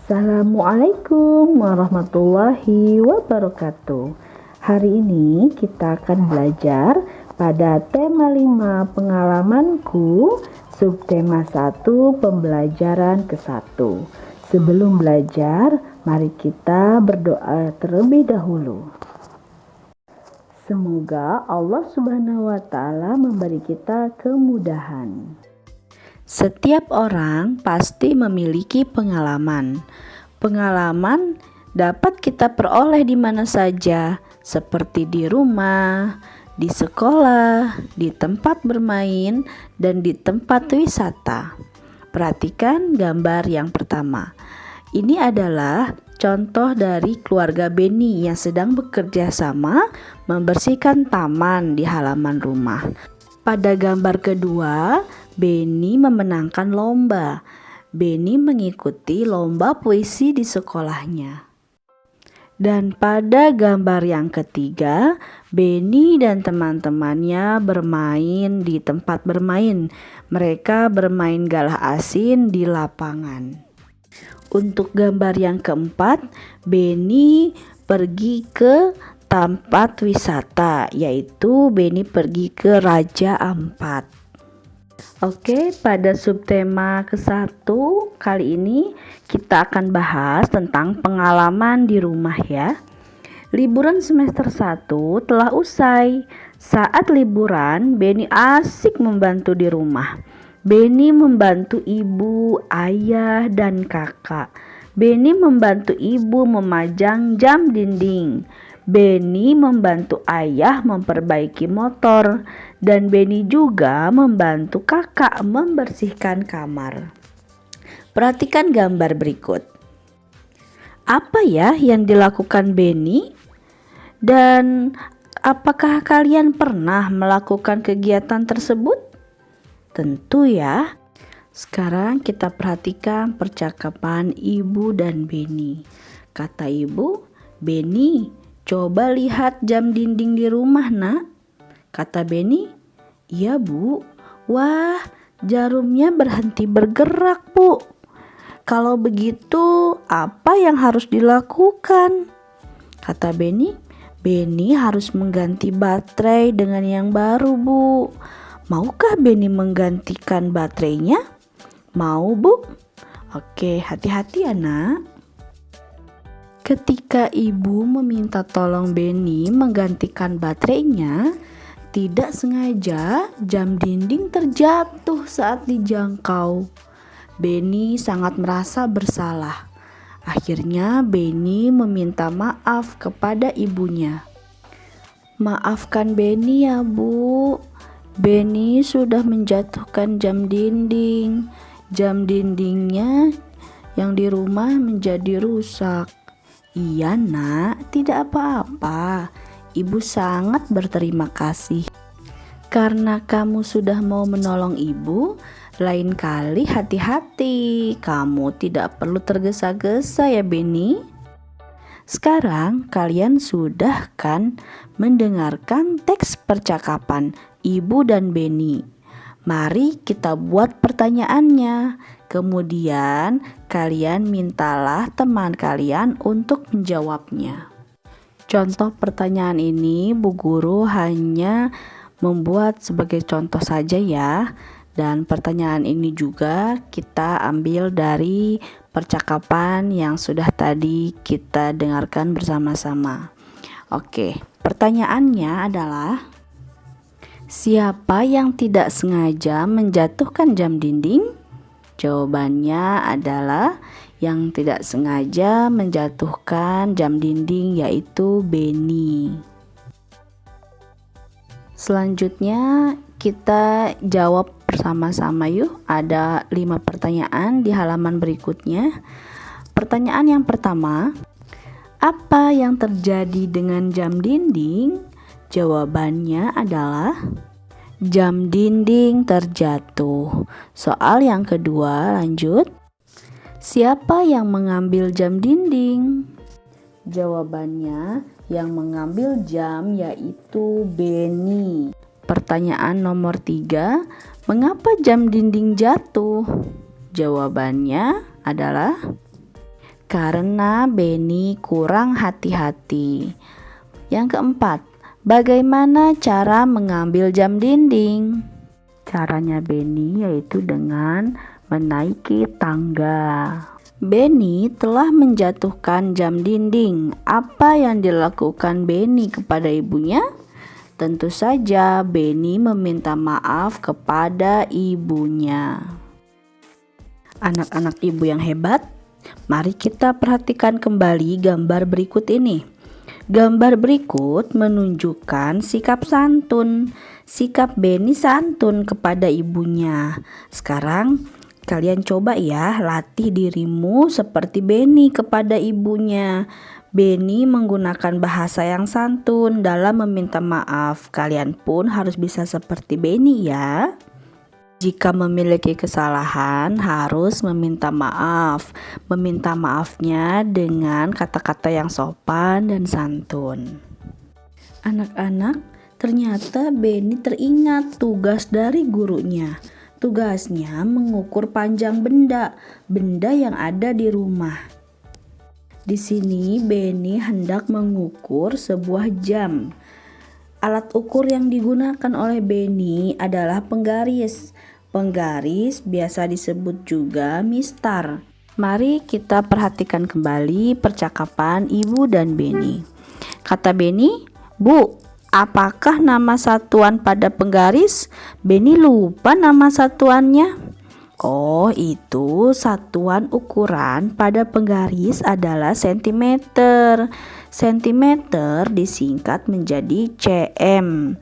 Assalamualaikum warahmatullahi wabarakatuh. Hari ini kita akan belajar pada tema 5 pengalamanku, subtema 1 pembelajaran ke-1. Sebelum belajar, mari kita berdoa terlebih dahulu. Semoga Allah Subhanahu wa Ta'ala memberi kita kemudahan. Setiap orang pasti memiliki pengalaman. Pengalaman dapat kita peroleh di mana saja, seperti di rumah, di sekolah, di tempat bermain, dan di tempat wisata. Perhatikan gambar yang pertama. Ini adalah contoh dari keluarga Beni yang sedang bekerja sama membersihkan taman di halaman rumah. Pada gambar kedua, Beni memenangkan lomba. Beni mengikuti lomba puisi di sekolahnya. Dan pada gambar yang ketiga, Beni dan teman-temannya bermain di tempat bermain. Mereka bermain galah asin di lapangan. Untuk gambar yang keempat, Beni pergi ke tempat wisata, yaitu Beni pergi ke Raja Ampat. Oke, pada subtema ke-1 kali ini kita akan bahas tentang pengalaman di rumah ya. Liburan semester 1 telah usai. Saat liburan, Beni asik membantu di rumah. Beni membantu ibu, ayah, dan kakak. Beni membantu ibu memajang jam dinding. Beni membantu ayah memperbaiki motor, dan Beni juga membantu kakak membersihkan kamar. Perhatikan gambar berikut. Apa ya yang dilakukan Beni? Dan apakah kalian pernah melakukan kegiatan tersebut? Tentu ya. Sekarang kita perhatikan percakapan ibu dan Beni. Kata ibu, "Beni, coba lihat jam dinding di rumah, nak." Kata Beni, "Iya, Bu. Wah, jarumnya berhenti bergerak, Bu. Kalau begitu, apa yang harus dilakukan?" Kata Beni, "Beni harus mengganti baterai dengan yang baru, Bu. Maukah Beni menggantikan baterainya?" "Mau, Bu." "Oke, hati-hati ya, nak." Ketika ibu meminta tolong Beni menggantikan baterainya, tidak sengaja jam dinding terjatuh saat dijangkau. Beni sangat merasa bersalah. Akhirnya Beni meminta maaf kepada ibunya. "Maafkan Beni ya, Bu. Beni sudah menjatuhkan jam dinding. Jam dindingnya yang di rumah menjadi rusak." "Iya, nak, tidak apa-apa. Ibu sangat berterima kasih. Karena kamu sudah mau menolong ibu, lain kali hati-hati. Kamu tidak perlu tergesa-gesa ya, Beni." Sekarang kalian sudah kan mendengarkan teks percakapan ibu dan Beni. Mari kita buat pertanyaannya. Kemudian kalian mintalah teman kalian untuk menjawabnya. Contoh pertanyaan ini Bu Guru hanya membuat sebagai contoh saja ya. Dan pertanyaan ini juga kita ambil dari percakapan yang sudah tadi kita dengarkan bersama-sama. Oke, pertanyaannya adalah, siapa yang tidak sengaja menjatuhkan jam dinding? Jawabannya adalah yang tidak sengaja menjatuhkan jam dinding, yaitu Beni. Selanjutnya kita jawab bersama-sama yuk. Ada 5 pertanyaan di halaman berikutnya. Pertanyaan yang pertama, apa yang terjadi dengan jam dinding? Jawabannya adalah jam dinding terjatuh. Soal yang kedua, lanjut. Siapa yang mengambil jam dinding? Jawabannya, yang mengambil jam yaitu Beni. Pertanyaan nomor 3, mengapa jam dinding jatuh? Jawabannya adalah karena Benny kurang hati-hati. Yang keempat, bagaimana cara mengambil jam dinding? Caranya Benny yaitu dengan menaiki tangga. Benny telah menjatuhkan jam dinding. Apa yang dilakukan Benny kepada ibunya? Tentu saja Benny meminta maaf kepada ibunya. Anak-anak ibu yang hebat, mari kita perhatikan kembali gambar berikut ini. Gambar berikut menunjukkan sikap santun. Sikap Benny santun kepada ibunya. Sekarang kalian coba ya latih dirimu seperti Benny kepada ibunya. Benny menggunakan bahasa yang santun dalam meminta maaf. Kalian pun harus bisa seperti Benny ya. Jika memiliki kesalahan harus meminta maaf. Meminta maafnya dengan kata-kata yang sopan dan santun. Anak-anak, ternyata Benny teringat tugas dari gurunya. Tugasnya mengukur panjang benda yang ada di rumah. Di sini Benny hendak mengukur sebuah jam. Alat ukur yang digunakan oleh Benny adalah penggaris. Penggaris biasa disebut juga mistar. Mari kita perhatikan kembali percakapan ibu dan Benny. Kata Benny, "Bu, apakah nama satuan pada penggaris?" Benny lupa nama satuannya. Oh, itu satuan ukuran pada penggaris adalah sentimeter. Sentimeter disingkat menjadi cm.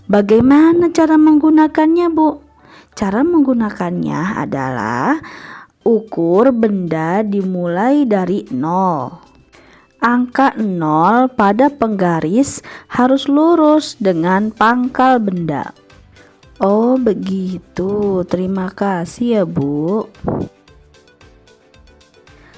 Bagaimana cara menggunakannya, Bu? Cara menggunakannya adalah ukur benda dimulai dari 0. Angka 0 pada penggaris harus lurus dengan pangkal benda. Oh begitu, terima kasih ya Bu.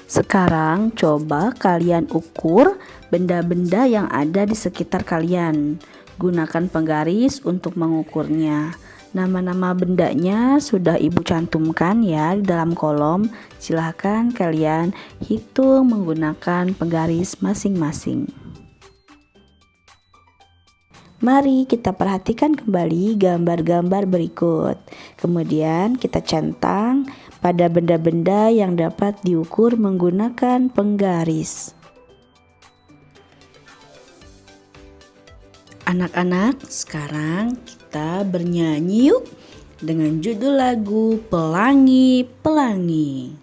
Sekarang coba kalian ukur benda-benda yang ada di sekitar kalian. Gunakan penggaris untuk mengukurnya. Nama-nama bendanya sudah Ibu cantumkan ya di dalam kolom. Silahkan kalian hitung menggunakan penggaris masing-masing. Mari kita perhatikan kembali gambar-gambar berikut. Kemudian kita centang pada benda-benda yang dapat diukur menggunakan penggaris. Anak-anak, sekarang kita bernyanyi yuk dengan judul lagu Pelangi Pelangi.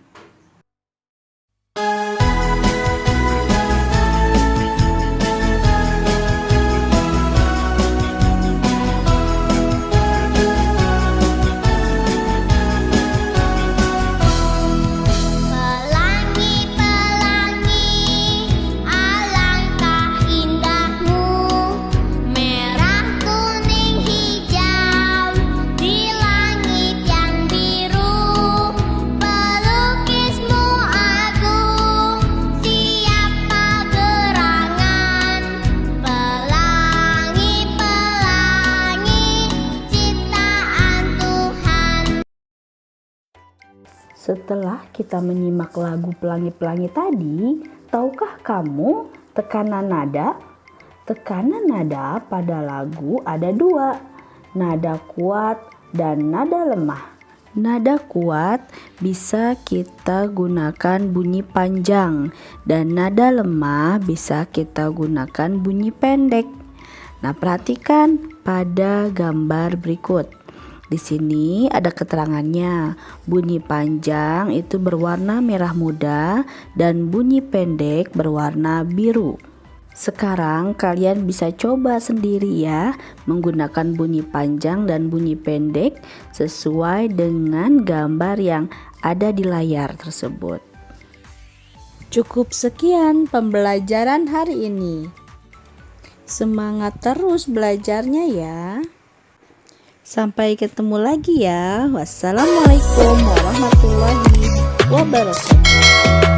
Setelah kita menyimak lagu Pelangi-Pelangi tadi, tahukah kamu tekanan nada? Tekanan nada pada lagu ada 2, nada kuat dan nada lemah. Nada kuat bisa kita gunakan bunyi panjang dan nada lemah bisa kita gunakan bunyi pendek. Nah, perhatikan pada gambar berikut. Di sini ada keterangannya. Bunyi panjang itu berwarna merah muda dan bunyi pendek berwarna biru. Sekarang kalian bisa coba sendiri ya menggunakan bunyi panjang dan bunyi pendek sesuai dengan gambar yang ada di layar tersebut. Cukup sekian pembelajaran hari ini. Semangat terus belajarnya ya. Sampai ketemu lagi ya. Wassalamualaikum warahmatullahi wabarakatuh.